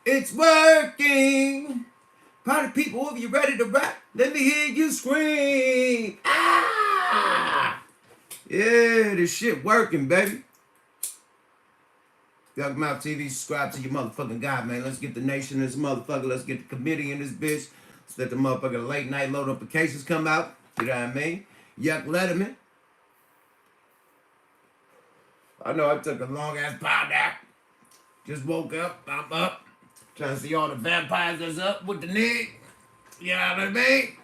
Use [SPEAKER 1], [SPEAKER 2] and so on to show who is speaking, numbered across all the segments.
[SPEAKER 1] It's working. Party people, if you ready to rap, let me hear you scream. Ah! Yeah, this shit working, baby. Yuck Mouth TV, subscribe to your motherfucking guy, man. Let's get the nation in this motherfucker. Let's get the committee in this bitch. Let's let the motherfucking late night load notifications come out. You know what I mean? Yuck Letterman. I know I took a long ass power nap. Just woke up. I'm up. Trying to see all the vampires that's up with the nigga. You know what I mean?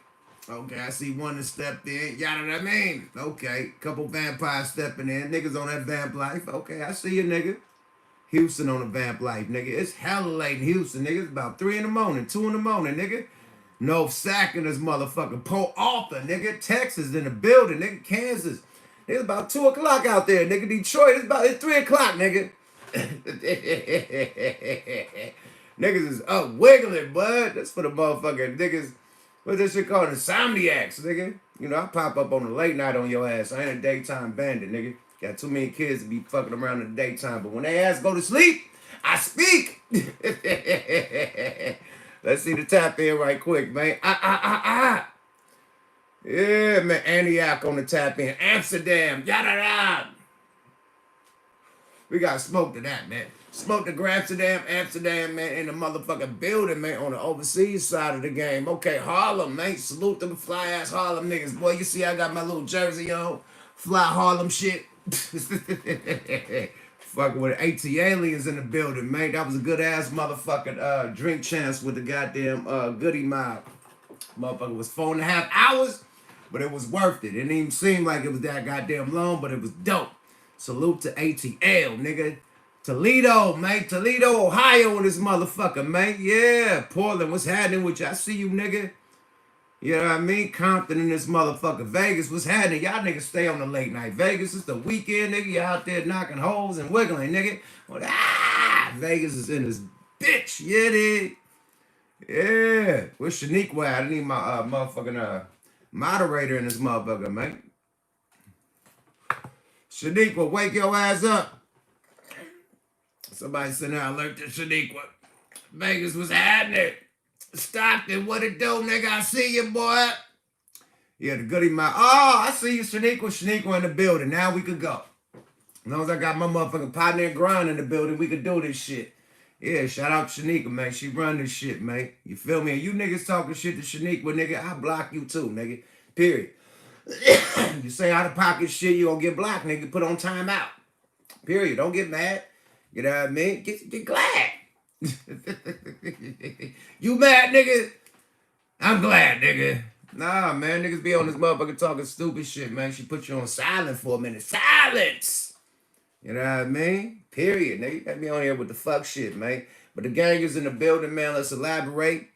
[SPEAKER 1] Okay, I see one that stepped in. You know what I mean? Okay, couple vampires stepping in. Niggas on that vamp life. Okay, I see you, nigga. Houston on the vamp life, nigga. It's hella late in Houston, nigga. It's about 3 in the morning, 2 in the morning, nigga. No sack in this motherfucker. Port Arthur, nigga. Texas in the building, nigga. Kansas. It's about 2 o'clock out there, nigga. Detroit, it's 3 o'clock, nigga. Niggas is up wiggling, bud. That's for the motherfucking niggas. What's this shit called? Insomniacs, nigga. You know, I pop up on the late night on your ass. I ain't a daytime bandit, nigga. Got too many kids to be fucking around in the daytime. But when they ass go to sleep, I speak. Let's see the tap in right quick, man. Yeah, man. Antioch on the tap in. Amsterdam. Yada yada. We got smoke to that, man. Smoke to Amsterdam, man, in the motherfucking building, man, on the overseas side of the game. Okay, Harlem, man. Salute them fly ass Harlem niggas. Boy, you see I got my little jersey on. Fly Harlem shit. Fucking with AT aliens in the building, man. That was a good ass motherfucking drink chance with the goddamn goodie mob. Motherfucker was 4.5 hours, but it was worth it. It didn't even seem like it was that goddamn long, but it was dope. Salute to ATL, nigga. Toledo, man. Toledo, Ohio in this motherfucker, man. Yeah, Portland, what's happening with you? I see you, nigga. You know what I mean? Compton in this motherfucker. Vegas, what's happening? Y'all niggas stay on the late night. Vegas is the weekend, nigga. You out there knocking holes and wiggling, nigga. Vegas is in this bitch. Yeah, dude. Yeah. Where's Shaniqua at? I need my motherfucking moderator in this motherfucker, man. Shaniqua, wake your ass up. Somebody send out alert to Shaniqua. Vegas was happening. Stockton, what it do, nigga? I see you, boy. Yeah, the goodie my. Oh, I see you, Shaniqua. Shaniqua in the building. Now we could go. As long as I got my motherfucking partner in grind in the building, we could do this shit. Yeah, shout out Shaniqua, man. She run this shit, man. You feel me? And you niggas talking shit to Shaniqua, nigga, I block you too, nigga. Period. You say out of pocket shit, you gonna get blocked, nigga. Put on timeout. Period. Don't get mad. You know what I mean? Get glad. You mad, nigga? I'm glad, nigga. Nah, man, niggas be on this motherfucker talking stupid shit, man. She put you on silent for a minute. Silence! You know what I mean? Period, nigga. You got me on here with the fuck shit, man. But the gang is in the building, man. Let's elaborate.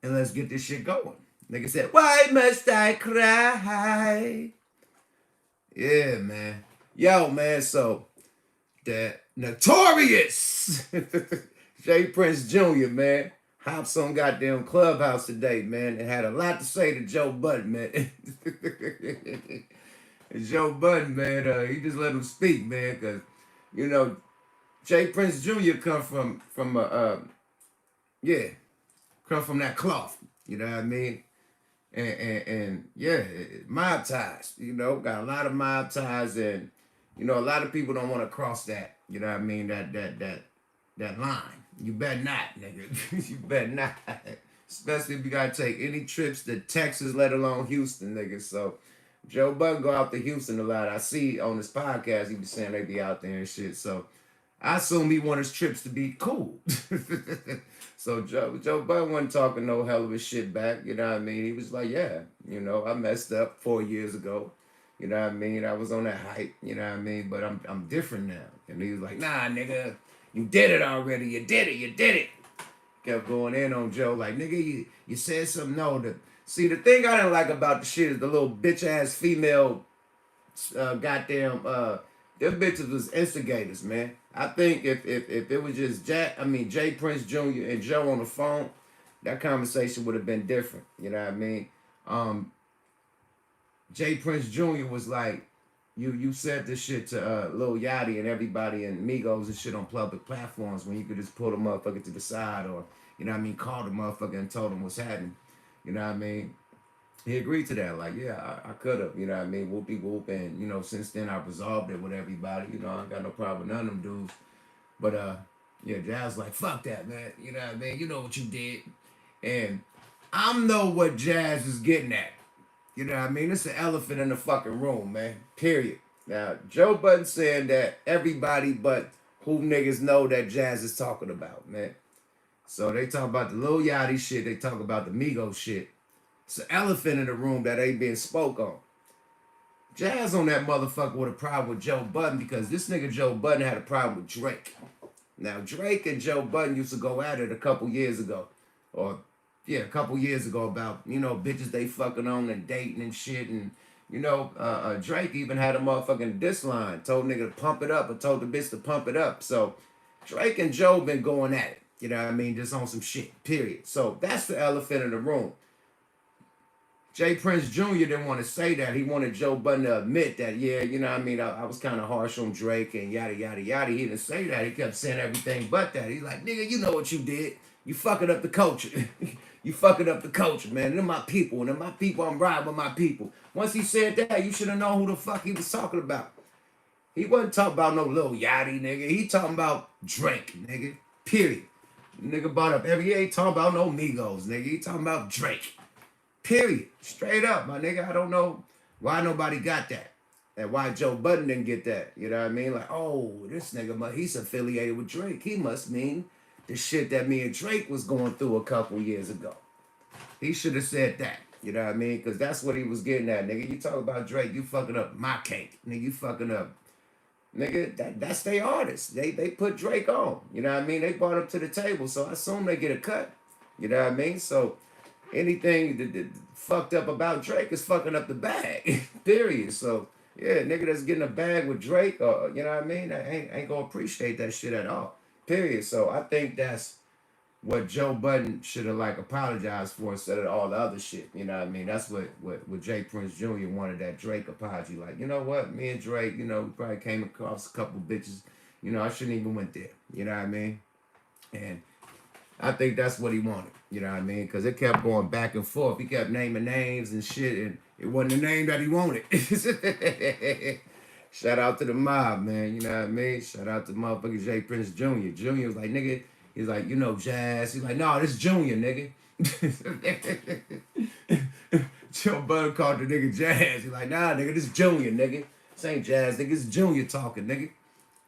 [SPEAKER 1] And let's get this shit going. Nigga said, why must I cry? Yeah, man. Yo, man, so that notorious J. Prince Jr., man, hops on goddamn Clubhouse today, man, and had a lot to say to Joe Budden, man. Joe Budden, man, he just let him speak, man, because, you know, J. Prince Jr. come from that cloth, you know what I mean? And yeah, mob ties, you know, got a lot of mob ties, and you know, a lot of people don't want to cross that, you know what I mean, that line. You better not, nigga. You better not. Especially if you gotta take any trips to Texas, let alone Houston, nigga. So Joe Budden go out to Houston a lot. I see on this podcast he be saying they be out there and shit. So I assume he want his trips to be cool. So Joe Budden wasn't talking no hell of a shit back, you know what I mean? He was like, yeah, you know, I messed up 4 years ago. You know what I mean? I was on that hype, you know what I mean? But I'm different now. And he was like, nah, nigga, you did it already. You did it. Kept going in on Joe, like, nigga, you said something. No, see, the thing I didn't like about the shit is the little bitch-ass female goddamn, them bitches was instigators, man. I think if it was just J. Prince Jr. and Joe on the phone, that conversation would have been different. You know what I mean? J. Prince Jr. was like, you said this shit to Lil Yachty and everybody and Migos and shit on public platforms when you could just pull the motherfucker to the side or, you know what I mean, call the motherfucker and told him what's happening. You know what I mean? He agreed to that. Like, yeah, I could have, you know what I mean? Whoopie whoop. And, you know, since then I've resolved it with everybody. You know, I ain't got no problem with none of them dudes. But, yeah, Jazz like, fuck that, man. You know what I mean? You know what you did. And I know what Jazz is getting at. You know what I mean? It's an elephant in the fucking room, man. Period. Now, Joe Budden saying that everybody but who niggas know that Jazz is talking about, man. So they talk about the Lil Yachty shit. They talk about the Migos shit. It's an elephant in the room that ain't being spoke on. Jazz on that motherfucker with a problem with Joe Budden because this nigga Joe Budden had a problem with Drake. Now, Drake and Joe Budden used to go at it a couple years ago. Or, yeah, a couple years ago about, you know, bitches they fucking on and dating and shit. And, you know, Drake even had a motherfucking diss line. Told nigga to pump it up or told the bitch to pump it up. So, Drake and Joe been going at it. You know what I mean? Just on some shit, period. So, that's the elephant in the room. Jay Prince Jr. didn't want to say that. He wanted Joe Budden to admit that, yeah, you know what I mean, I was kind of harsh on Drake and yada, yada, yada. He didn't say that. He kept saying everything but that. He's like, nigga, you know what you did. You fucking up the culture. You fucking up the culture, man. They're my people. And they're my people. I'm riding with my people. Once he said that, you should have known who the fuck he was talking about. He wasn't talking about no Lil Yachty, nigga. He talking about Drake, nigga. Period. Nigga brought up every, he ain't talking about no Migos, nigga. He talking about Drake. Period. Straight up, my nigga. I don't know why nobody got that. And why Joe Budden didn't get that. You know what I mean? Like, oh, this nigga, he's affiliated with Drake. He must mean the shit that me and Drake was going through a couple years ago. He should have said that. You know what I mean? Because that's what he was getting at, nigga. You talk about Drake, you fucking up my cake. Nigga, you fucking up. Nigga, that's their artist. They put Drake on. You know what I mean? They brought him to the table. So I assume they get a cut. You know what I mean? So anything that fucked up about Drake is fucking up the bag. Period. So yeah, nigga that's getting a bag with Drake, you know what I mean? I ain't gonna appreciate that shit at all. Period. So I think that's what Joe Budden should have like apologized for instead of all the other shit. You know what I mean? That's what Jay Prince Jr. wanted, that Drake apology. Like, you know what? Me and Drake, you know, we probably came across a couple bitches. You know, I shouldn't even went there. You know what I mean? And I think that's what he wanted. You know what I mean? Because it kept going back and forth. He kept naming names and shit, and it wasn't the name that he wanted. Shout out to the mob, man. You know what I mean? Shout out to motherfucker Jay Prince Jr. Jr. was like, nigga, he's like, you know, Jazz. He's like, no, this Junior, nigga. Joe Budden called the nigga Jazz. He's like, nah, nigga, this Junior, nigga. This ain't Jazz, nigga. This Junior talking, nigga.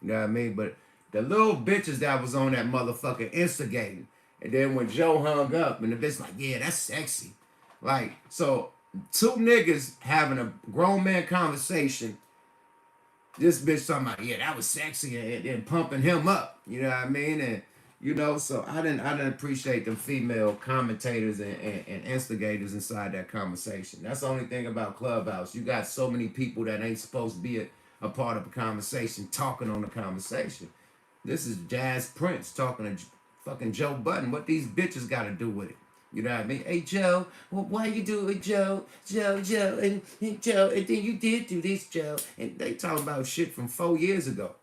[SPEAKER 1] You know what I mean? But the little bitches that was on that motherfucker instigating. And then when Joe hung up, and the bitch like, yeah, that's sexy. Like, so two niggas having a grown man conversation. This bitch talking about, yeah, that was sexy, and pumping him up. You know what I mean? And you know, so I didn't appreciate the female commentators and instigators inside that conversation. That's the only thing about Clubhouse. You got so many people that ain't supposed to be a part of a conversation talking on the conversation. This is Jazz Prince talking to fucking Joe Budden. What these bitches got to do with it? You know what I mean? Hey, Joe, well, why you do it, Joe? Joe, and Joe, and then you did do this, Joe. And they talking about shit from 4 years ago.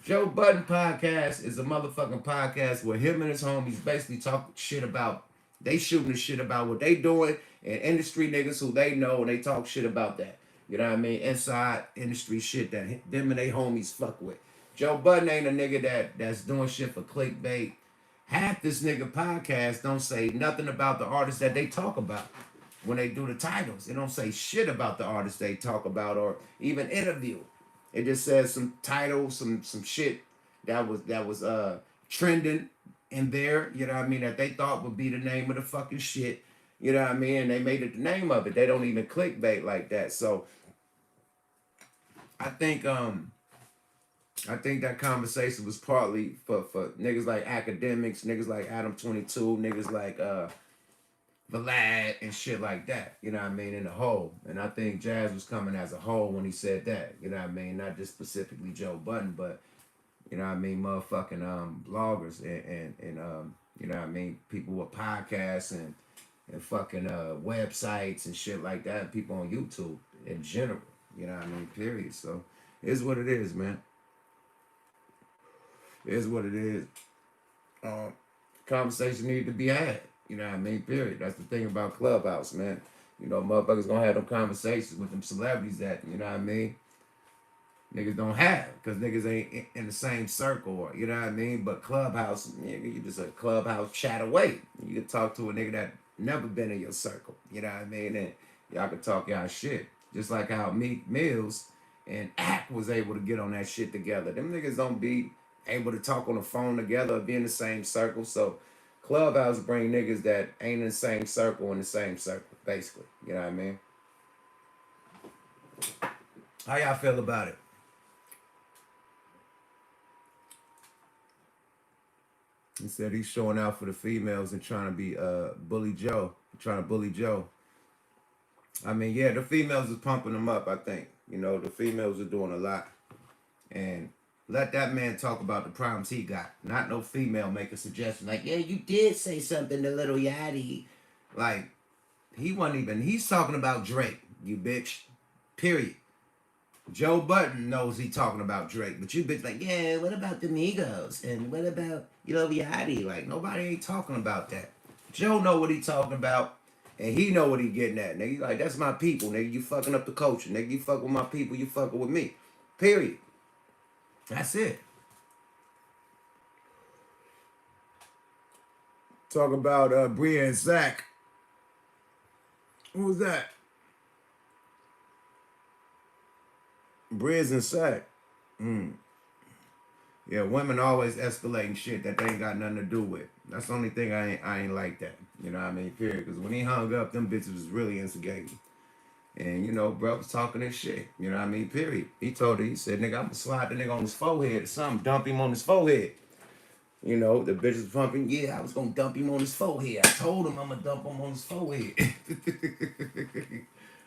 [SPEAKER 1] Joe Budden podcast is a motherfucking podcast where him and his homies basically talk shit about, they shooting the shit about what they doing and industry niggas who they know, and they talk shit about that. You know what I mean? Inside industry shit that them and they homies fuck with. Joe Budden ain't a nigga that's doing shit for clickbait. Half this nigga podcast don't say nothing about the artists that they talk about when they do the titles. They don't say shit about the artists they talk about or even interview. It just says some titles, some shit that was trending in there, you know what I mean, that they thought would be the name of the fucking shit. You know what I mean? And they made it the name of it. They don't even clickbait like that. So I think that conversation was partly for niggas like academics, niggas like Adam 22, niggas like Vlad and shit like that. You know what I mean? In the whole. And I think Jazz was coming as a whole when he said that. You know what I mean? Not just specifically Joe Budden, but you know what I mean, motherfucking bloggers and you know what I mean, people with podcasts and fucking websites and shit like that, and people on YouTube in general. You know what I mean? Period. So it's what it is, man. It's what it is. Um, Conversation need to be had. You know what I mean? Period. That's the thing about Clubhouse, man. You know, motherfuckers gonna have them conversations with them celebrities that, you know what I mean, niggas don't have because niggas ain't in the same circle, or you know what I mean. But Clubhouse, nigga, you just a Clubhouse chat away. You can talk to a nigga that never been in your circle. You know what I mean, and y'all can talk y'all shit. Just like how Meek Mills and Act was able to get on that shit together. Them niggas don't be able to talk on the phone together or be in the same circle. So Clubhouse bring niggas that ain't in the same circle in the same circle, basically. You know what I mean? How y'all feel about it? He said he's showing out for the females and trying to be bully Joe, trying to bully Joe. I mean, yeah, the females is pumping him up. I think you know the females are doing a lot, and let that man talk about the problems he got. Not no female make a suggestion like, yeah, you did say something to Little Yachty. Like he wasn't even. He's talking about Drake, you bitch. Period. Joe Budden knows he talking about Drake, but you bitch like, yeah, what about the Migos? And what about, you know, Yachty? Like, nobody ain't talking about that. Joe know what he talking about, and he know what he getting at. Nigga, you like, that's my people, nigga. You fucking up the culture. Nigga, you fuck with my people, you fucking with me. Period. That's it. Talk about Bria and Zach. Who was that? Briz and Zach. Mm. Yeah, women always escalating shit that they ain't got nothing to do with. That's the only thing I ain't like that. You know what I mean? Period. Because when he hung up, them bitches was really instigating. And you know, bro was talking this shit. You know what I mean? Period. He told her, he said, nigga, I'm gonna slide the nigga on his forehead or something, dump him on his forehead. You know, the bitch was pumping, yeah, I was gonna dump him on his forehead. I told him I'm gonna dump him on his forehead.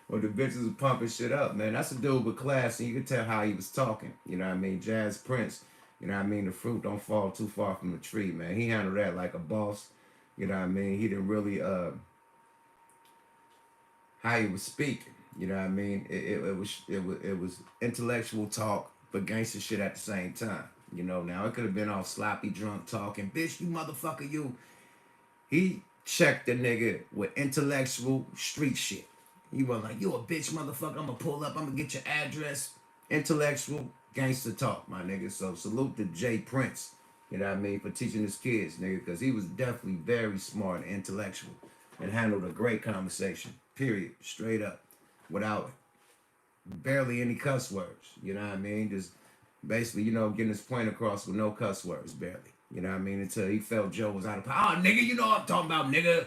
[SPEAKER 1] Well, the bitches was pumping shit up, man. That's a dude with class, and you could tell how he was talking. You know what I mean? Jazz Prince. You know what I mean? The fruit don't fall too far from the tree, man. He handled that like a boss. You know what I mean? He didn't really how he was speaking. You know what I mean? It was intellectual talk, but gangster shit at the same time. You know, now it could have been all sloppy drunk talking, bitch, you motherfucker, you. He checked the nigga with intellectual street shit. He was like, you a bitch motherfucker, I'm gonna pull up, I'm gonna get your address. Intellectual gangster talk, my nigga. So salute to Jay Prince, you know what I mean, for teaching his kids, nigga, because he was definitely very smart and intellectual and handled a great conversation, period, straight up, without barely any cuss words, you know what I mean? Just basically, you know, getting his point across with no cuss words, barely. You know what I mean? Until he felt Joe was out of power. Oh, nigga, you know what I'm talking about, nigga.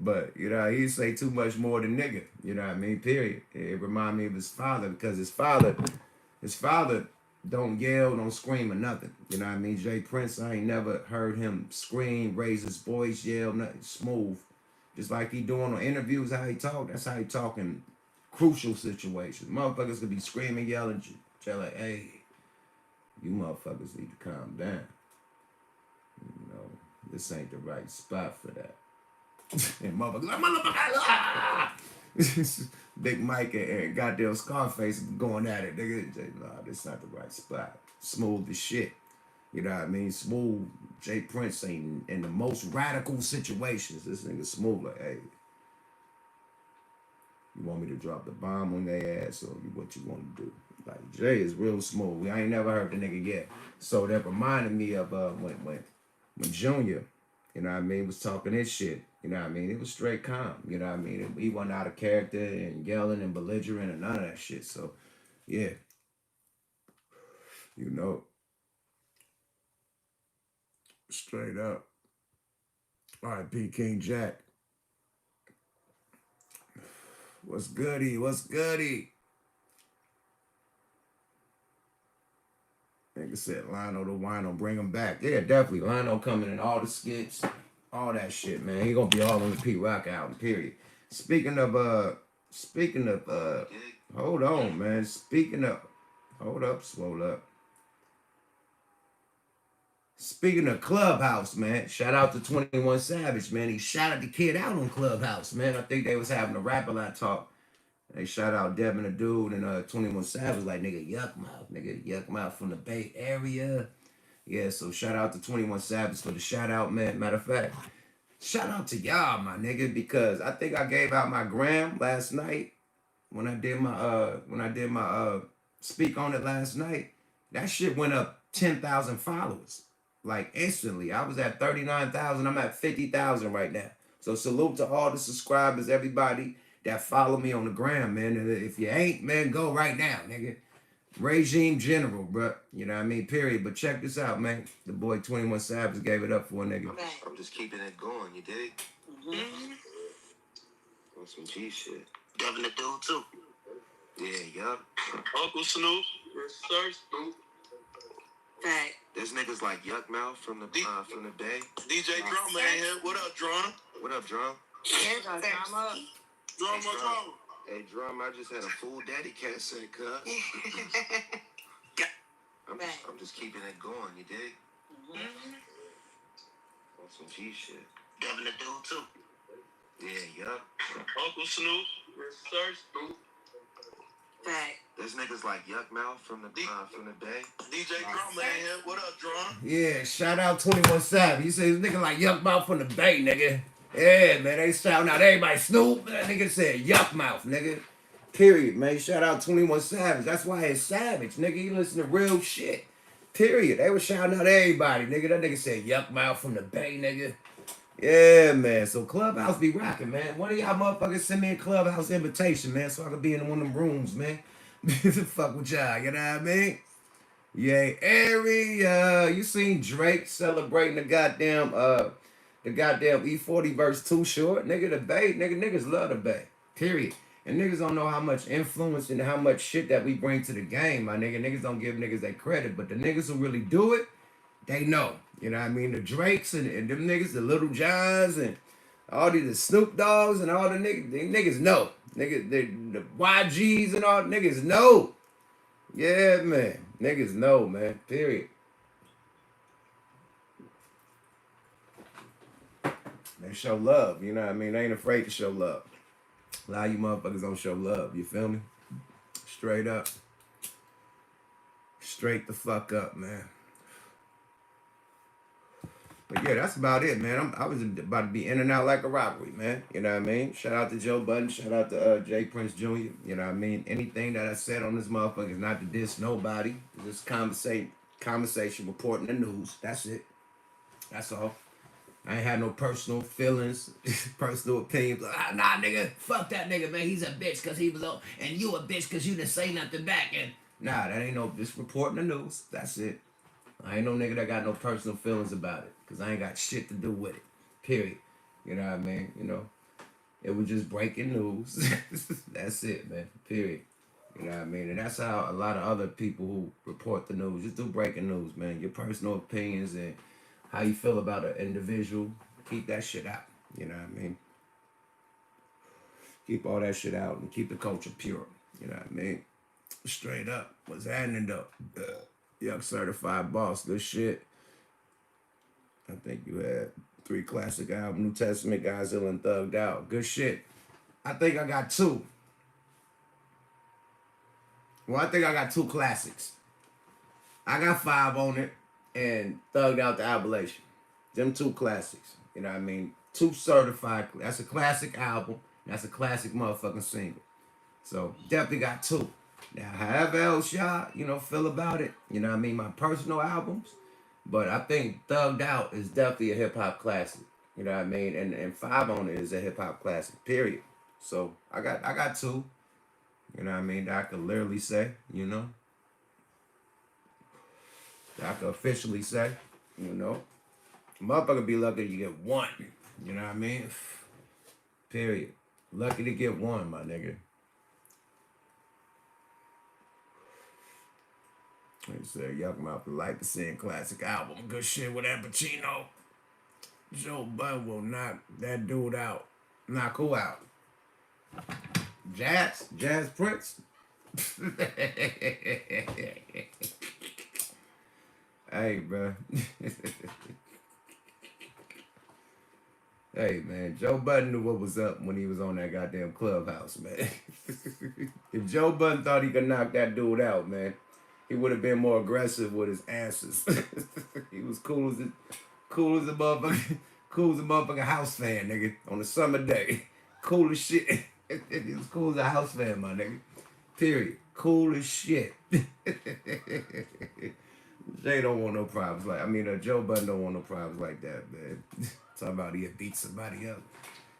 [SPEAKER 1] But, you know, he say too much more than nigga. You know what I mean? Period. It remind me of his father because his father don't yell, don't scream or nothing. You know what I mean? Jay Prince, I ain't never heard him scream, raise his voice, yell, nothing. Smooth. Just like he doing on interviews, how he talk, that's how he talk in crucial situations. Motherfuckers could be screaming, yelling, tell like, hey, you motherfuckers need to calm down. You know, this ain't the right spot for that. And motherfuckers like, motherfucker, ah! Big Mike and goddamn Scarface going at it. Nigga, nah, this not the right spot. Smooth as shit. You know what I mean? Smooth. Jay Prince ain't in the most radical situations. This nigga smooth like, hey, you want me to drop the bomb on their ass or what you want to do? Like Jay is real smooth. I ain't never heard the nigga yet. So that reminded me of when Junior, you know what I mean, was talking his shit. You know what I mean? It was straight calm. You know what I mean? He wasn't out of character and yelling and belligerent and none of that shit. So yeah, you know, straight up. R.I.P. King Jack. What's goody? What's goody? Nigga said Lionel the Wino, bring him back. Yeah, definitely. Lionel coming in all the skits, all that shit, man. He gonna be all on the Pete Rock album, period. Speaking of hold on, man. Speaking of hold up, swole up. Speaking of Clubhouse, man, shout out to 21 Savage, man. He shouted the kid out on Clubhouse, man. I think they was having a rap a lot talk. Hey, shout out Devin the Dude and 21 Savage, like nigga Yuck Mouth, nigga Yuck Mouth from the Bay Area. Yeah, so shout out to 21 Savage for the shout out, man. Matter of fact, shout out to y'all, my nigga, because I think I gave out my gram last night when I did my speak on it last night. That shit went up 10,000 followers. Like instantly. I was at 39,000. I'm at 50,000 right now. So salute to all the subscribers, everybody that follow me on the gram, man. And if you ain't, man, go right now, nigga. Regime General, bro. You know what I mean? Period. But check this out, man. The boy 21 Savage gave it up for a nigga. I'm just keeping it going, you dig? Mm-hmm. On some G shit. Devin the Dude, too. Yeah, yup. Uncle Snoop. Sir Snoop. Right. There's niggas like Yuck Mouth from the Bay. DJ Drum, man. What up, Drum? What up, Drum? Yeah, Drum up. Drum, what's wrong? Hey, Drum, I just had a full daddy cat set, cuz. I'm just keeping it going, you dig? Mm-hmm. On some G shit. Devin the Dude, too. Yeah, yup. Uncle Snoop. Sir Snoop. Right. There's niggas like Yuck Mouth from the Bay. DJ Drum, man. What up, Drum? Yeah, shout out 21 Savage. You say this nigga like Yuck Mouth from the Bay, nigga. Yeah, man, they shouting out everybody. Snoop, that nigga said Yuck Mouth, nigga. Period, man. Shout out 21 Savage. That's why it's Savage, nigga. He listen to real shit. Period. They was shouting out everybody, nigga. That nigga said Yuck Mouth from the Bay, nigga. Yeah, man. So Clubhouse be rocking, man. One of y'all motherfuckers send me a Clubhouse invitation, man, so I can be in one of them rooms, man. Fuck with y'all, you know what I mean? Yeah, area. You seen Drake celebrating the goddamn E40 verse Too Short? Nigga, the Bay, niggas love the Bay. Period. And niggas don't know how much influence and how much shit that we bring to the game, my nigga. Niggas don't give niggas that credit, but the niggas who really do it, they know. You know what I mean? The Drakes and them niggas, the Little Johns and all these the Snoop Dogs and all the niggas, they niggas know. Niggas, the YGs and all niggas know. Yeah, man. Niggas know, man. Period. They show love, you know what I mean? They ain't afraid to show love. A lot of you motherfuckers don't show love, you feel me? Straight up. Straight the fuck up, man. But yeah, that's about it, man. I was about to be in and out like a robbery, man. You know what I mean? Shout out to Joe Budden. Shout out to Jay Prince Jr. You know what I mean? Anything that I said on this motherfucker is not to diss nobody. Just conversation, reporting the news. That's it. That's all. I ain't had no personal feelings, personal opinions. Nah, nigga, fuck that nigga, man. He's a bitch because he was on, and you a bitch because you didn't say nothing back. And nah, that ain't no, just reporting the news. That's it. I ain't no nigga that got no personal feelings about it. Because I ain't got shit to do with it. Period. You know what I mean? You know, it was just breaking news. That's it, man. Period. You know what I mean? And that's how a lot of other people who report the news just do breaking news, man. Your personal opinions and how you feel about an individual, keep that shit out. You know what I mean? Keep all that shit out and keep the culture pure. You know what I mean? Straight up. What's happening though? Young certified boss. This shit. I think you had 3 classic albums, New Testament, Godzilla, and Thugged Out. Good shit. I think I got 2. Well, I think I got 2 classics. I got 5 on it and Thugged Out the Appellation. Them 2 classics. You know what I mean? 2 certified. That's a classic album. That's a classic motherfucking single. So definitely got 2. Now, however else y'all, you know, feel about it, you know what I mean? My personal albums. But I think Thugged Out is definitely a hip-hop classic. You know what I mean? And 5 on it is a hip-hop classic, period. So I got 2. You know what I mean? That I could literally say, you know. That I could officially say, you know. Motherfucker be lucky you get 1. You know what I mean? Period. Lucky to get 1, my nigga. He said, Yuck Mouth would like to sing classic album. Good shit with Al Pacino. Joe Budden will knock that dude out. Knock who out? Jazz Prince? Hey, bro. Hey man, Joe Budden knew what was up when he was on that goddamn clubhouse, man. If Joe Budden thought he could knock that dude out, man, he would have been more aggressive with his answers. He was cool as a motherfucker, cool as a motherfucking house fan, nigga, on a summer day. Cool as shit. He was cool as a house fan, my nigga. Period. Cool as shit. Jay don't want no problems Joe Budden don't want no problems like that, man. Talking about he'll beat somebody up.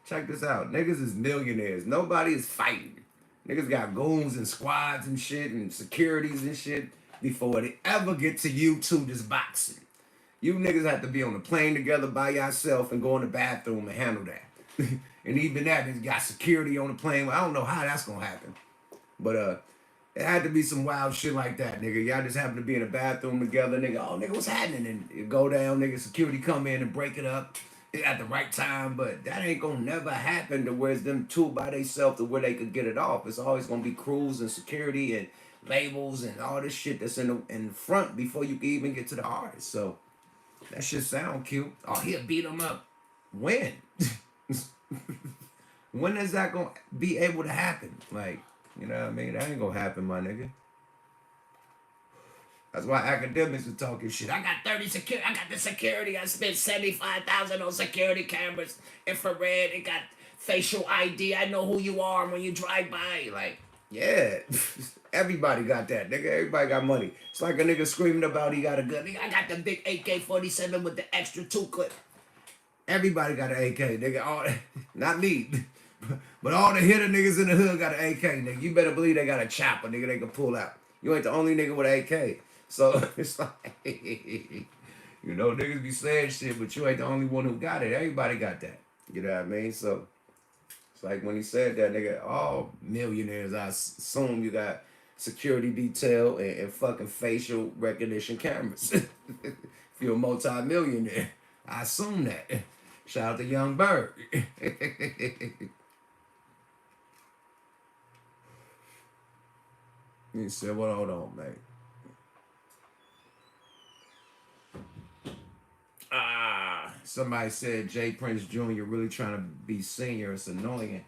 [SPEAKER 1] Check this out. Niggas is millionaires. Nobody is fighting. Niggas got goons and squads and shit and securities and shit before they ever get to you two just boxing. You niggas have to be on the plane together by yourself and go in the bathroom and handle that. And even that, you got security on the plane. I don't know how that's gonna happen. But it had to be some wild shit like that, nigga. Y'all just happen to be in the bathroom together, nigga. Oh, nigga, what's happening? And it go down, nigga. Security come in and break it up at the right time. But that ain't gonna never happen to where it's them two by themselves to where they could get it off. It's always gonna be crews and security and labels and all this shit that's in front before you can even get to the artist. So that shit sound cute. Oh, he'll beat him up. When? When is that gonna be able to happen? Like, you know what I mean? That ain't gonna happen, my nigga. That's why academics are talking shit. I got 30 security. I got the security. I spent 75,000 on security cameras, infrared. It got facial ID. I know who you are when you drive by. Like, yeah, everybody got that, nigga. Everybody got money. It's like a nigga screaming about he got a gun. Nigga, I got the big AK-47 with the extra 2 clip. Everybody got an AK, nigga. All not me. But all the hitter niggas in the hood got an AK, nigga. You better believe they got a chopper, nigga, they can pull out. You ain't the only nigga with an AK. So it's like, you know, niggas be saying shit, but you ain't the only one who got it. Everybody got that. You know what I mean? So it's like when he said that, nigga, all millionaires, I assume you got security detail and fucking facial recognition cameras. If you're a multi-millionaire, I assume that. Shout out to Young Bird. He said, well, hold on, mate. Somebody said Jay Prince Jr. really trying to be senior. It's annoying.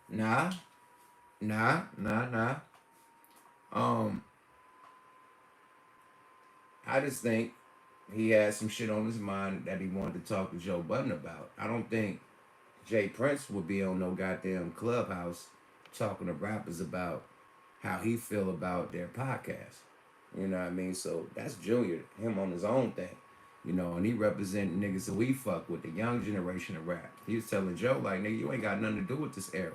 [SPEAKER 1] Nah. I just think he had some shit on his mind that he wanted to talk to Joe Budden about. I don't think Jay Prince would be on no goddamn clubhouse talking to rappers about how he feel about their podcast. You know what I mean? So that's Junior, him on his own thing. You know, and he representing niggas that we fuck with, the young generation of rap. He was telling Joe, like, nigga, you ain't got nothing to do with this era.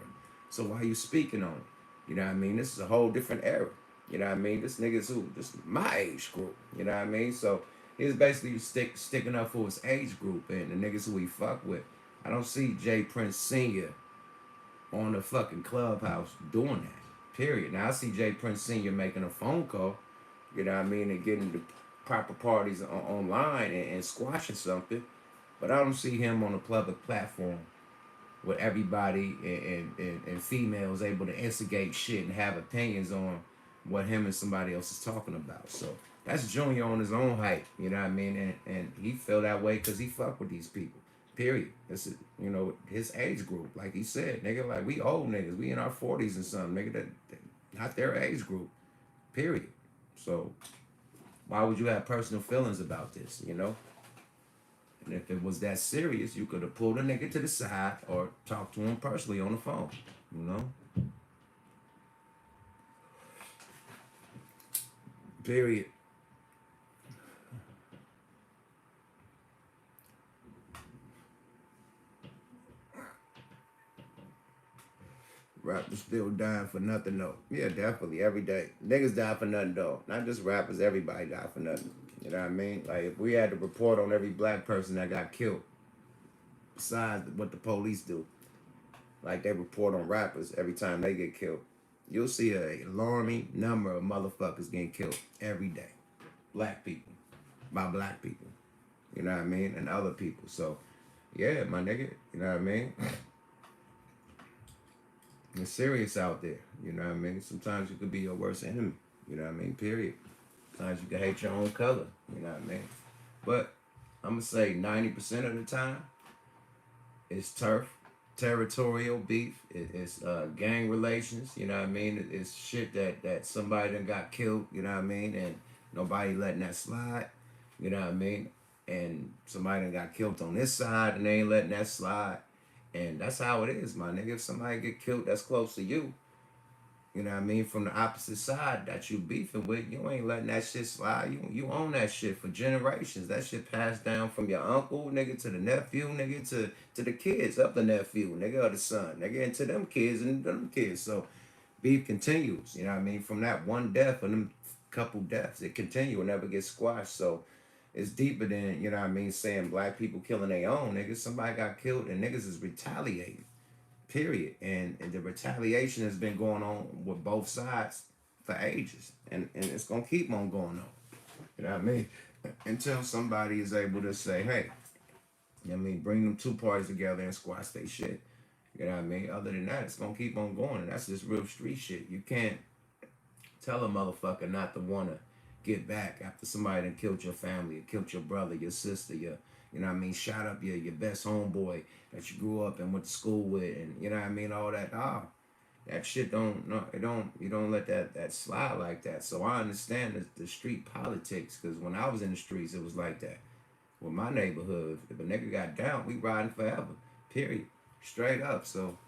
[SPEAKER 1] So why you speaking on it? You know what I mean? This is a whole different era. You know what I mean? This nigga's who? This my age group. You know what I mean? So he was basically sticking up for his age group and the niggas who he fuck with. I don't see Jay Prince Sr. on the fucking clubhouse doing that. Period. Now I see Jay Prince Sr. making a phone call, you know what I mean, and getting the proper parties online and squashing something. But I don't see him on a public platform with everybody and females able to instigate shit and have opinions on what him and somebody else is talking about. So that's Junior on his own hype, you know what I mean? And he feel that way because he fuck with these people. Period. This is, you know, his age group. Like he said, nigga, like we old niggas. We in our 40s and something, nigga. That not their age group. Period. So why would you have personal feelings about this, you know? And if it was that serious, you could have pulled a nigga to the side or talked to him personally on the phone, you know? Period. Rappers still dying for nothing though. Yeah, definitely every day. Niggas die for nothing though. Not just rappers, everybody die for nothing. You know what I mean? Like if we had to report on every black person that got killed, besides what the police do, like they report on rappers every time they get killed, you'll see a alarming number of motherfuckers getting killed every day. Black people. By black people. You know what I mean? And other people. So yeah, my nigga, you know what I mean? It's serious out there, you know what I mean? Sometimes you could be your worst enemy, you know what I mean? Period. Sometimes you can hate your own color, you know what I mean? But I'm gonna say 90% of the time, It's turf, territorial beef. It's gang relations. You know what I mean? It's shit that somebody done got killed. You know what I mean? And nobody letting that slide. You know what I mean? And somebody done got killed on this side, and they ain't letting that slide. And that's how it is, my nigga. If somebody get killed that's close to you, you know what I mean, from the opposite side that you beefing with, you ain't letting that shit slide. You own that shit for generations. That shit passed down from your uncle, nigga, to the nephew, nigga, to the kids of the nephew, nigga, or the son, nigga, and to them kids and them kids. So beef continues, you know what I mean? From that one death or them couple deaths, it continue and never gets squashed. So it's deeper than, you know what I mean, saying black people killing their own, niggas. Somebody got killed and niggas is retaliating. Period. And the retaliation has been going on with both sides for ages. And it's gonna keep on going on. You know what I mean? Until somebody is able to say, hey, you know what I mean, bring them two parties together and squash they shit. You know what I mean? Other than that, it's gonna keep on going. And that's just real street shit. You can't tell a motherfucker not to wanna get back after somebody done killed your family, or killed your brother, your sister, you know what I mean, shot up your best homeboy that you grew up and went to school with, and you know what I mean, all that. That shit don't, no, it don't, you don't let that slide like that. So I understand the street politics, because when I was in the streets, it was like that. With my neighborhood, if a nigga got down, we riding forever, period, straight up. So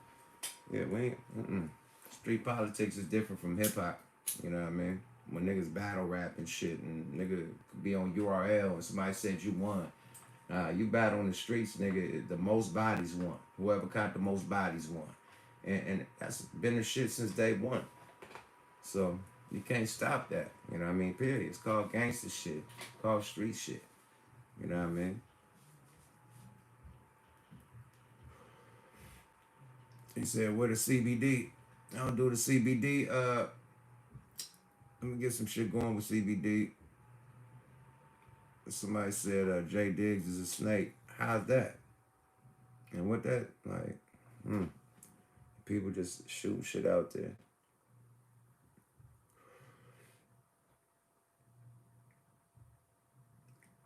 [SPEAKER 1] yeah, we ain't, street politics is different from hip hop. You know what I mean? When niggas battle rap and shit, and nigga could be on URL and somebody said you won. You battle on the streets, nigga, the most bodies won. Whoever caught the most bodies won. And that's been the shit since day one. So you can't stop that. You know what I mean? Period. It's called gangster shit. It's called street shit. You know what I mean? He said, what a CBD? I don't do the CBD. Let me get some shit going with CBD. Somebody said Jay Diggs is a snake. How's that? And what that, like, people just shooting shit out there.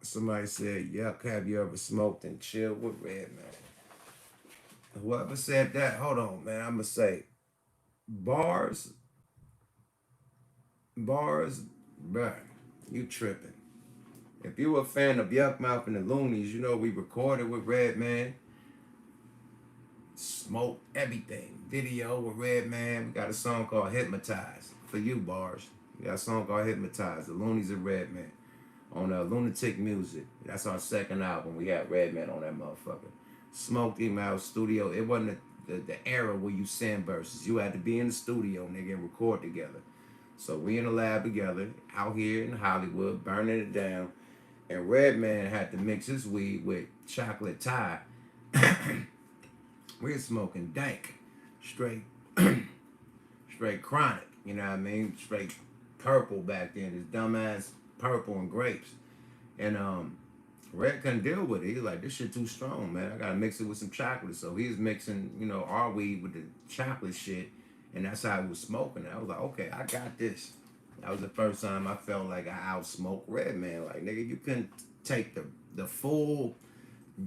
[SPEAKER 1] Somebody said, yuck, have you ever smoked and chilled with Red Man? Whoever said that, hold on, man, I'm going to say, bars, bruh, you tripping. If you a fan of Yuck Mouth and the Loonies, you know we recorded with Red Man, smoked everything. Video with Red Man. We got a song called Hypnotize. For you, bars. We got a song called Hypnotize. The Loonies and Red Man. On Lunatic Music. That's our second album. We had Red Man on that motherfucker. Smoked him out studio. It wasn't the era where you send verses. You had to be in the studio, nigga, and record together. So we in the lab together, out here in Hollywood, burning it down. And Red Man had to mix his weed with chocolate tie. We're smoking dank. Straight straight chronic. You know what I mean? Straight purple back then. This dumbass purple and grapes. And Red couldn't deal with it. He's like, this shit too strong, man. I gotta mix it with some chocolate. So he's mixing, you know, our weed with the chocolate shit. And that's how he was smoking. I was like, okay, I got this. That was the first time I felt like I outsmoked Red Man. Like, nigga, you couldn't take the full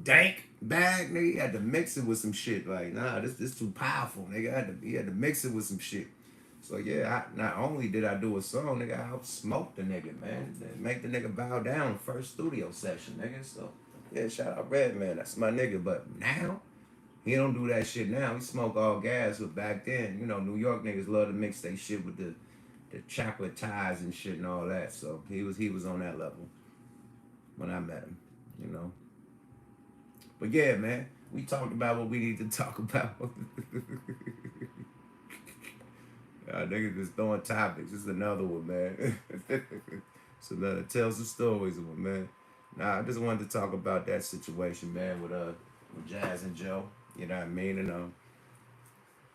[SPEAKER 1] dank bag, nigga. You had to mix it with some shit. Like, nah, this too powerful, nigga. You had to mix it with some shit. So yeah, not only did I do a song, nigga, I outsmoked the nigga, man. Make the nigga bow down first studio session, nigga. So yeah, shout out Red Man. That's my nigga. But now, he don't do that shit now. He smoke all gas, but back then, you know, New York niggas love to mix they shit with the chocolate ties and shit and all that. So he was on that level when I met him, you know. But yeah, man, we talked about what we need to talk about. Niggas just throwing topics. This is another one, man. So tell some stories of one, man. Nah, I just wanted to talk about that situation, man, with Jazz and Joe. You know what I mean? And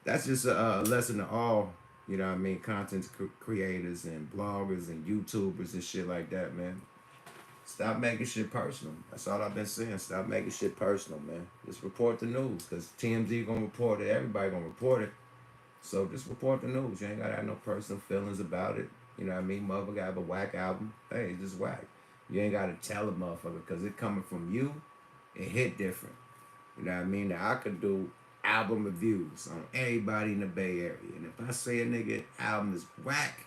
[SPEAKER 1] that's just a lesson to all, you know what I mean, content creators and bloggers and YouTubers and shit like that, man. Stop making shit personal. That's all I've been saying. Stop making shit personal, man. Just report the news, because TMZ gonna report it. Everybody gonna report it. So just report the news. You ain't gotta have no personal feelings about it. You know what I mean? Motherfucker have a whack album. Hey, it's just whack. You ain't gotta tell a motherfucker, because it coming from you, it hit different. You know what I mean? That I could do album reviews on everybody in the Bay Area. And if I say a nigga album is whack,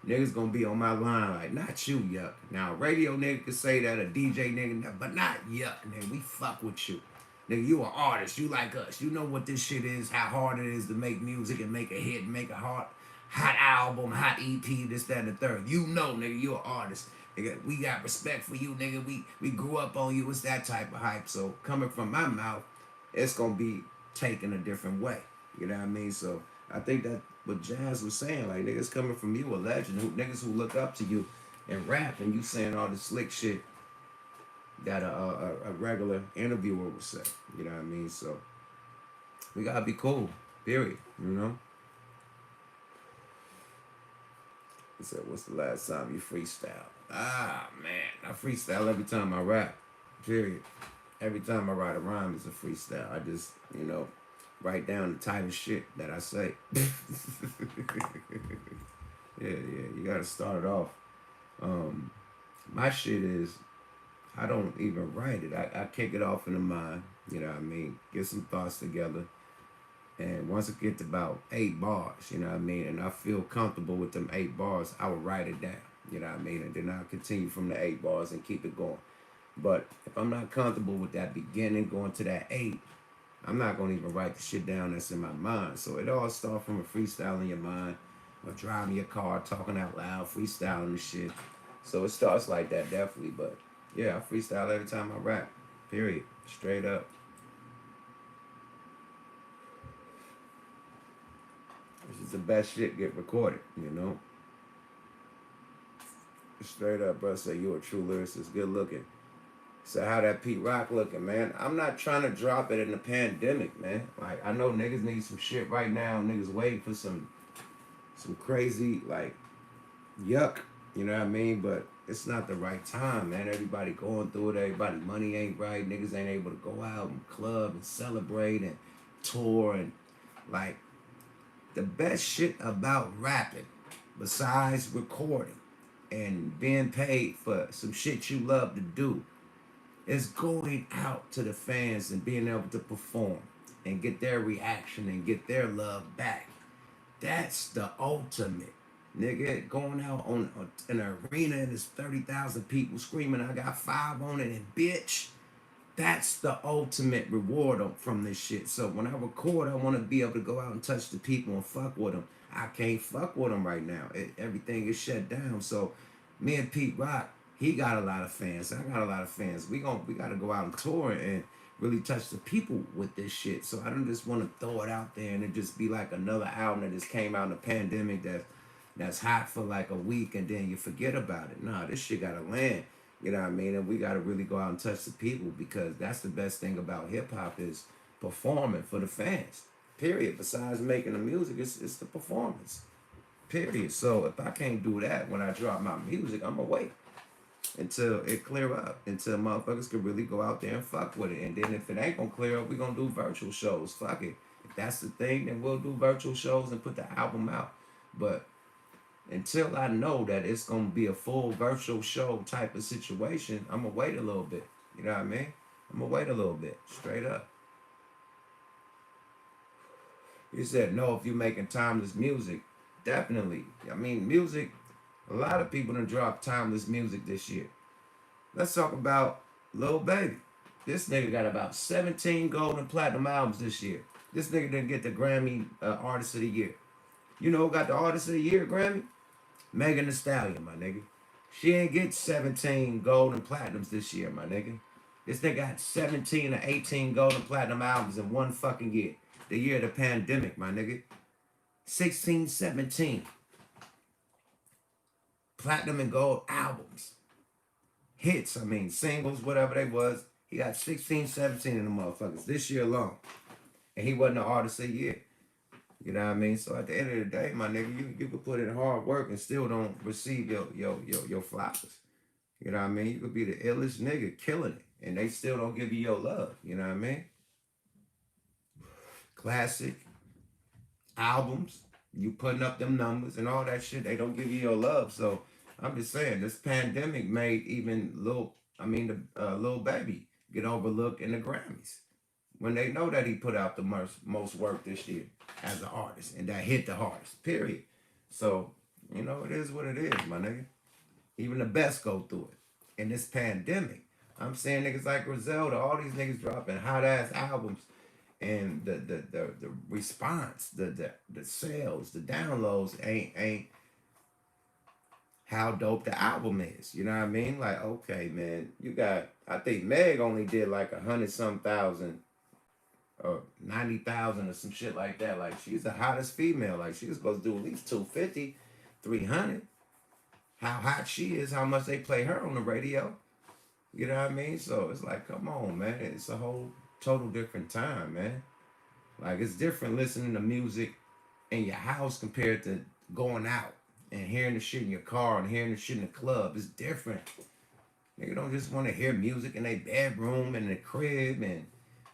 [SPEAKER 1] niggas gonna be on my line like, not you, Yuck. Now, a radio nigga could say that, a DJ nigga, but not Yuck, nigga. We fuck with you. Nigga, you an artist. You like us. You know what this shit is, how hard it is to make music and make a hit and make a hot album, hot EP, this, that, and the third. You know, nigga, you an artist. Nigga, we got respect for you, nigga. We grew up on you. It's that type of hype. So coming from my mouth, it's gonna be taken a different way. You know what I mean? So I think that what Jazz was saying, like niggas coming from you, a legend, niggas who look up to you and rap, and you saying all this slick shit that a regular interviewer would say. You know what I mean? So we gotta be cool. Period. You know. He said, "What's the last time you freestyle?" Ah man, I freestyle every time I rap. Period. Every time I write a rhyme, it's a freestyle. I just, write down the type of shit that I say. Yeah, you gotta start it off. My shit is, I don't even write it. I kick it off in the mind, you know what I mean? Get some thoughts together. And once I get to about 8 bars, you know what I mean? And I feel comfortable with them 8 bars, I will write it down, you know what I mean? And then I'll continue from the 8 bars and keep it going. But if I'm not comfortable with that beginning, going to that 8, I'm not going to even write the shit down that's in my mind. So it all starts from a freestyle in your mind, or driving your car, talking out loud, freestyling and shit. So it starts like that, definitely. But yeah, I freestyle every time I rap, period. Straight up. This is the best shit get recorded, you know? Straight up, bro. Say you a true lyricist, good looking. So how that Pete Rock looking, man? I'm not trying to drop it in the pandemic, man. Like I know niggas need some shit right now. Niggas waiting for some crazy like yuck, you know what I mean? But it's not the right time, man. Everybody going through it. Everybody money ain't right. Niggas ain't able to go out and club and celebrate and tour and like the best shit about rapping, besides recording and being paid for some shit you love to do, is going out to the fans and being able to perform and get their reaction and get their love back. That's the ultimate. Nigga, going out on an arena and there's 30,000 people screaming, I got 5 on it, and bitch, that's the ultimate reward from this shit. So when I record, I want to be able to go out and touch the people and fuck with them. I can't fuck with them right now. Everything is shut down. So me and Pete Rock, he got a lot of fans. I got a lot of fans. We got to go out and tour and really touch the people with this shit. So I don't just want to throw it out there and it just be like another album that just came out in the pandemic that's hot for like a week and then you forget about it. Nah, this shit gotta land. You know what I mean? And we gotta really go out and touch the people, because that's the best thing about hip hop is performing for the fans. Period. Besides making the music, it's the performance. Period. So if I can't do that when I drop my music, I'ma wait until it clear up, until motherfuckers can really go out there and fuck with it. And then if it ain't gonna clear up, we gonna do virtual shows. Fuck it. If that's the thing, then we'll do virtual shows and put the album out. But until I know that it's gonna be a full virtual show type of situation, I'm gonna wait a little bit. You know what I mean? I'm gonna wait a little bit, straight up. You said no if you're making timeless music. Definitely. I mean, music, a lot of people done dropped timeless music this year. Let's talk about Lil Baby. This nigga got about 17 gold and platinum albums this year. This nigga didn't get the Grammy Artist of the Year. You know who got the Artist of the Year Grammy? Megan Thee Stallion, my nigga. She ain't get 17 gold and platinums this year, my nigga. This nigga got 17 or 18 gold and platinum albums in one fucking year. The year of the pandemic, my nigga. 16, 17. Platinum and gold albums. Hits, I mean, singles, whatever they was. He got 16, 17 in the motherfuckers this year alone. And he wasn't the Artist of the Year. You know what I mean? So at the end of the day, my nigga, you could put in hard work and still don't receive your flowers. You know what I mean? You could be the illest nigga killing it, and they still don't give you your love. You know what I mean? Classic albums, you putting up them numbers and all that shit, they don't give you your love. So I'm just saying, this pandemic made even Lil Baby get overlooked in the Grammys. when they know that he put out the most work this year as an artist and that hit the hardest, period. So, you know, it is what it is, my nigga. Even the best go through it. In this pandemic, I'm saying niggas like Griselda, all these niggas dropping hot ass albums, and the response, the sales, the downloads ain't how dope the album is. You know what I mean? Like, okay, man, you got, I think Meg only did like 100-some thousand or 90,000 or some shit like that. Like, she's the hottest female. Like, she was supposed to do at least 250, 300. How hot she is, how much they play her on the radio. You know what I mean? So it's like, come on, man. It's a whole total different time, man. Like, it's different listening to music in your house compared to going out and hearing the shit in your car and hearing the shit in the club. It's different. Nigga don't just want to hear music in their bedroom and the crib and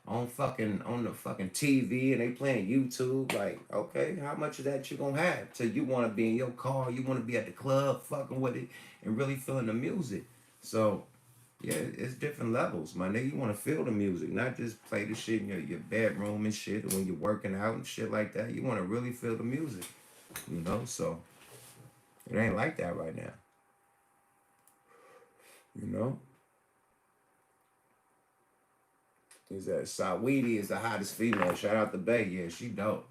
[SPEAKER 1] on the fucking TV and they playing YouTube. Like, okay, how much of that you gonna have till you want to be in your car, you want to be at the club fucking with it and really feeling the music. So yeah, it's different levels, my nigga. You want to feel the music, not just play the shit in your bedroom and shit or when you're working out and shit like that. You want to really feel the music, you know. So it ain't like that right now, you know. Is that Saweetie is the hottest female. Shout out to Bay. Yeah, she dope.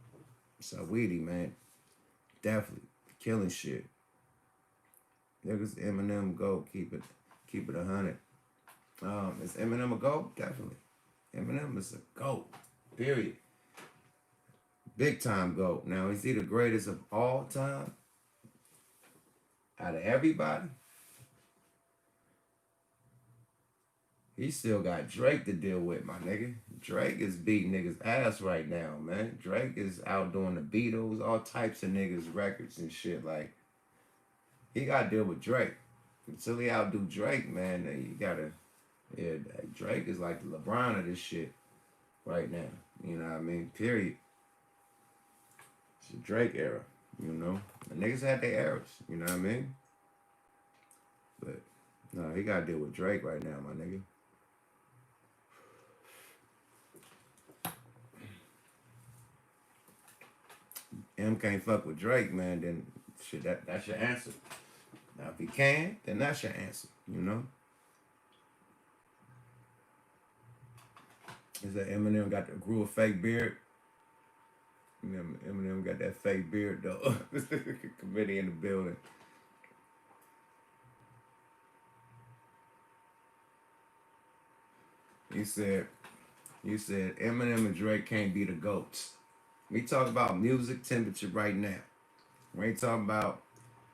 [SPEAKER 1] Saweetie, man. Definitely. Killing shit. Niggas Eminem go. Keep it 100. Is Eminem a GOAT? Definitely. Eminem is a GOAT. Period. Big time GOAT. Now, is he the greatest of all time? Out of everybody? He still got Drake to deal with, my nigga. Drake is beating niggas' ass right now, man. Drake is outdoing the Beatles, all types of niggas' records and shit. Like, he got to deal with Drake. Until he outdo Drake, man, you gotta, yeah, Drake is like the LeBron of this shit right now. You know what I mean? Period. It's the Drake era, you know? The niggas had their eras, you know what I mean? But, no, he got to deal with Drake right now, my nigga. M can't fuck with Drake, man, then shit, that's your answer. Now, if he can, then that's your answer, you know? Is that Eminem grew a fake beard? Eminem got that fake beard, though. Committee in the building. You said Eminem and Drake can't be the GOATs. We talk about music temperature right now. We ain't talking about,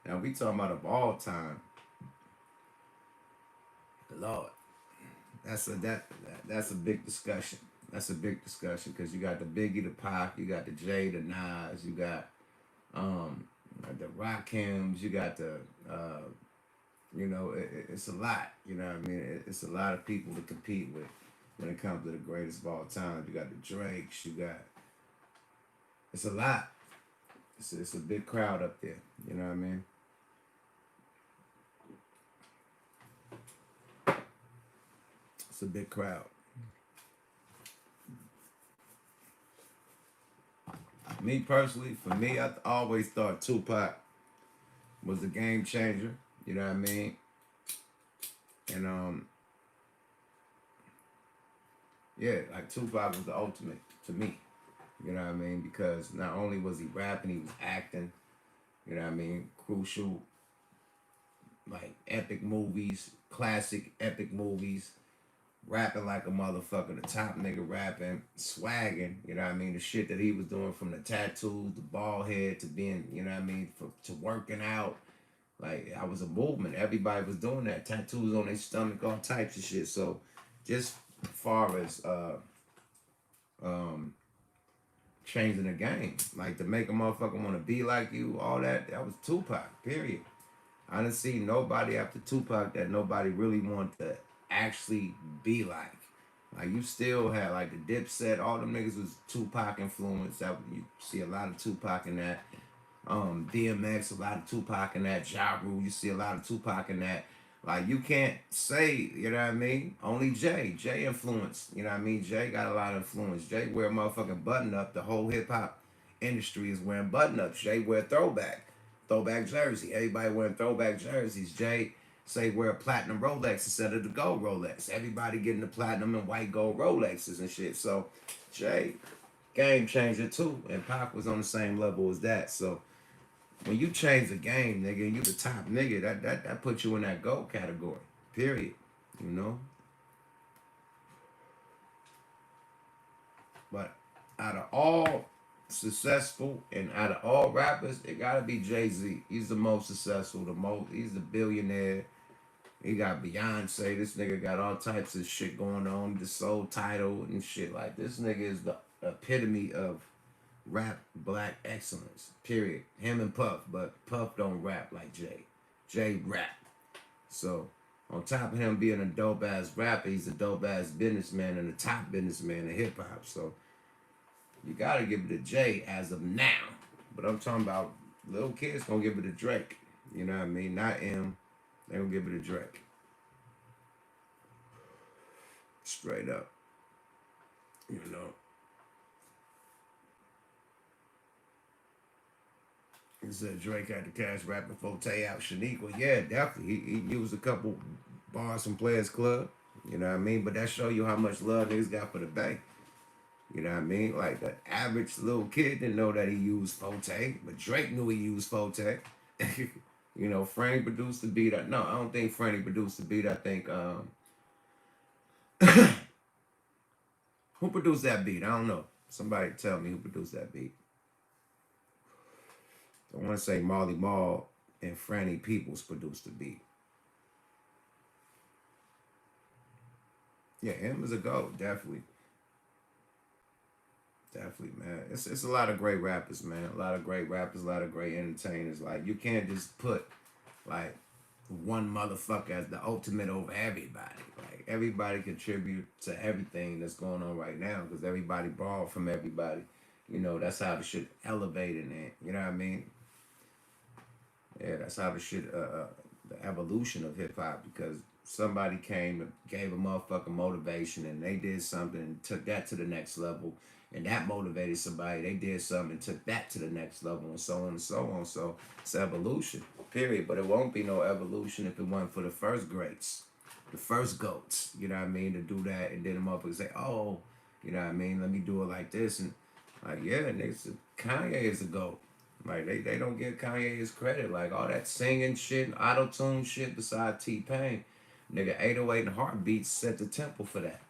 [SPEAKER 1] now we talking about of all time. Lord, that's a big discussion. That's a big discussion because you got the Biggie, the Pac, you got the Jay, the Nas, you got the Rakims, you got the you know, it's a lot. You know what I mean? It's a lot of people to compete with when it comes to the greatest of all time. You got the Drakes, you got, it's a lot. It's a big crowd up there. You know what I mean? It's a big crowd. Me personally, for me, I always thought Tupac was the game changer. You know what I mean? And yeah, like Tupac was the ultimate to me. You know what I mean? Because not only was he rapping, he was acting. You know what I mean? Crucial, like epic movies, classic epic movies. Rapping like a motherfucker, the top nigga rapping, swagging, you know what I mean? The shit that he was doing from the tattoos, the bald head to being, you know what I mean, to working out. Like, I was a movement. Everybody was doing that. Tattoos on their stomach, all types of shit. So, just as far as changing the game, like to make a motherfucker want to be like you, all that was Tupac, period. I didn't see nobody after Tupac that nobody really wanted to actually be like. Like, you still had like the Dipset, all them niggas was Tupac influence. That you see a lot of Tupac in that. DMX, a lot of Tupac in that. Ja Rule, you see a lot of Tupac in that. Like you can't say, you know what I mean? Only Jay influence, you know what I mean? Jay got a lot of influence. Jay wear a motherfucking button up. The whole hip hop industry is wearing button ups. Jay wear throwback jersey. Everybody wearing throwback jerseys. Jay say wear a platinum Rolex instead of the gold Rolex. Everybody getting the platinum and white gold Rolexes and shit. So Jay, game changer too. And Pac was on the same level as that. So when you change the game, nigga, you the top nigga, that puts you in that GOAT category. Period. You know? But out of all successful and out of all rappers, it gotta be Jay-Z. He's the most successful, he's the billionaire. He got Beyonce. This nigga got all types of shit going on. The soul title and shit. Like this nigga is the epitome of rap black excellence. Period. Him and Puff, but Puff don't rap like Jay. Jay rap. So on top of him being a dope ass rapper, he's a dope ass businessman and a top businessman in hip hop. So you gotta give it to Jay as of now. But I'm talking about little kids gonna give it to Drake. You know what I mean? Not M. They gonna give it to Drake. Straight up. You know. He said Drake had the cash rap before Tay out Shaniqua. Yeah, definitely. He used a couple bars from Players Club. You know what I mean? But that show you how much love niggas got for the Bay. You know what I mean? Like the average little kid didn't know that he used Forte, but Drake knew he used Forte. You know, Franny produced the beat. No, I don't think Franny produced the beat. I think who produced that beat? I don't know. Somebody tell me who produced that beat. I want to say Marley Marl and Franny Peoples produced the beat. Yeah, him is a GOAT, definitely. Definitely, man. It's a lot of great rappers, man. A lot of great rappers, a lot of great entertainers. Like you can't just put like one motherfucker as the ultimate over everybody. Like everybody contribute to everything that's going on right now because everybody borrowed from everybody. You know, that's how the shit elevated and you know what I mean? Yeah, that's how the shit the evolution of hip hop because somebody came and gave a motherfucker motivation and they did something and took that to the next level and that motivated somebody. They did something and took that to the next level and so on and so on. So it's evolution, period. But it won't be no evolution if it wasn't for the first greats, the first goats, you know what I mean, to do that and then the motherfucker say, oh, you know what I mean, let me do it like this and like, yeah, niggas, Kanye is a goat. Like they don't give Kanye his credit. Like all that singing shit, auto tune shit beside T-Pain. Nigga 808 and Heartbeats set the temple for that.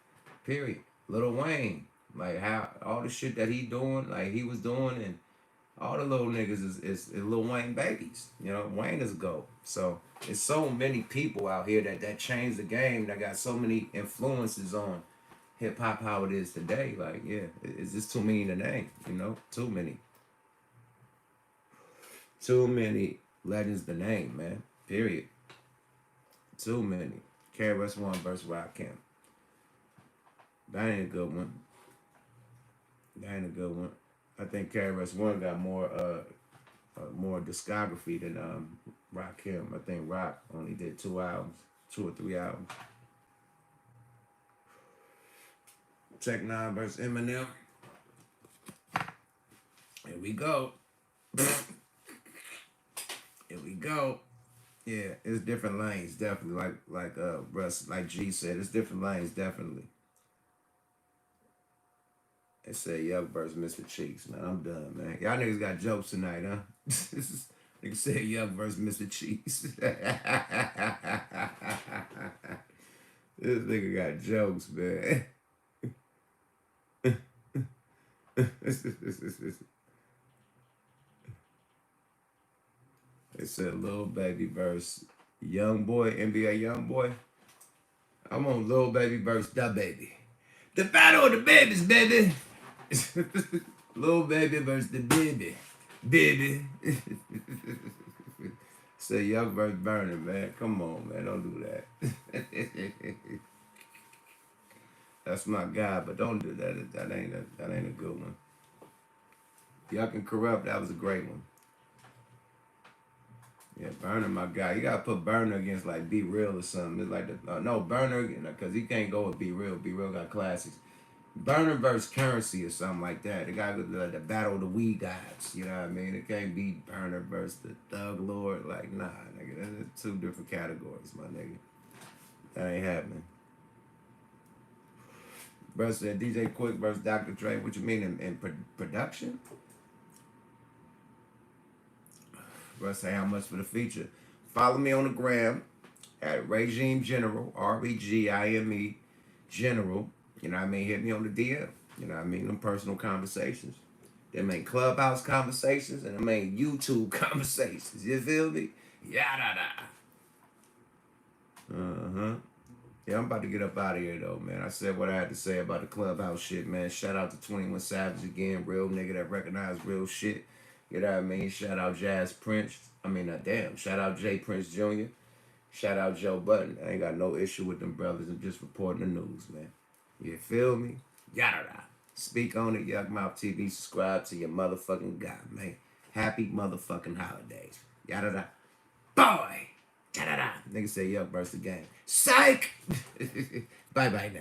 [SPEAKER 1] Period. Lil Wayne. Like how all the shit that he doing, like he was doing and all the little niggas is Lil Wayne babies. You know, Wayne is a GOAT. So it's so many people out here that changed the game, that got so many influences on hip hop how it is today. Like, yeah, it's just too many to name, you know? Too many. Too many legends to name, man. Period. Too many. KRS-One versus Rakim. That ain't a good one. That ain't a good one. I think KRS-One got more discography than Rakim. I think Rock only did 2 albums, 2 or 3 albums. Tech Nine versus Eminem. Here we go. Here we go. Yeah, it's different lanes, definitely. Like Russ, like G said, it's different lanes, definitely. They say Yuck versus Mr. Cheeks, man. I'm done, man. Y'all niggas got jokes tonight, huh? Nigga said Yuck versus Mr. Cheeks. This nigga got jokes, man. They said Lil Baby versus Young Boy, NBA Young Boy. I'm on Lil Baby versus Da Baby. The battle of the babies, baby. Lil Baby versus the baby. Baby. Say Young versus Burning, man. Come on, man. Don't do that. That's my guy, but don't do that. That ain't a good one. Y'all can corrupt. That was a great one. Yeah, Burner, my guy. You gotta put Burner against like Be Real or something. It's like no Burner, because he can't go with Be Real. Be Real got classics. Burner versus Currency or something like that. The guy with the battle of the weed gods. You know what I mean? It can't be Burner versus the Thug Lord. Like, nah, nigga. That's two different categories, my nigga. That ain't happening. Bro said DJ Quick versus Dr. Dre. What you mean in production? Bro say how much for the feature. Follow me on the gram at Regime General, REGIME General. You know what I mean? Hit me on the DM. You know what I mean? Them personal conversations. Them ain't Clubhouse conversations and them ain't YouTube conversations. You feel me? Yada da. Uh-huh. Yeah, I'm about to get up out of here though, man. I said what I had to say about the Clubhouse shit, man. Shout out to 21 Savage again, real nigga that recognize real shit. You know what I mean? Shout out Jazz Prince. Shout out Jay Prince Jr. Shout out Joe Budden. I ain't got no issue with them brothers. I'm just reporting the news, man. You feel me? Yada da. Speak on it, Yuck Mouth TV. Subscribe to your motherfucking guy, man. Happy motherfucking holidays. Yada da. Boy! Yada da. Nigga say Yuck burst the game. Psych! Bye bye now.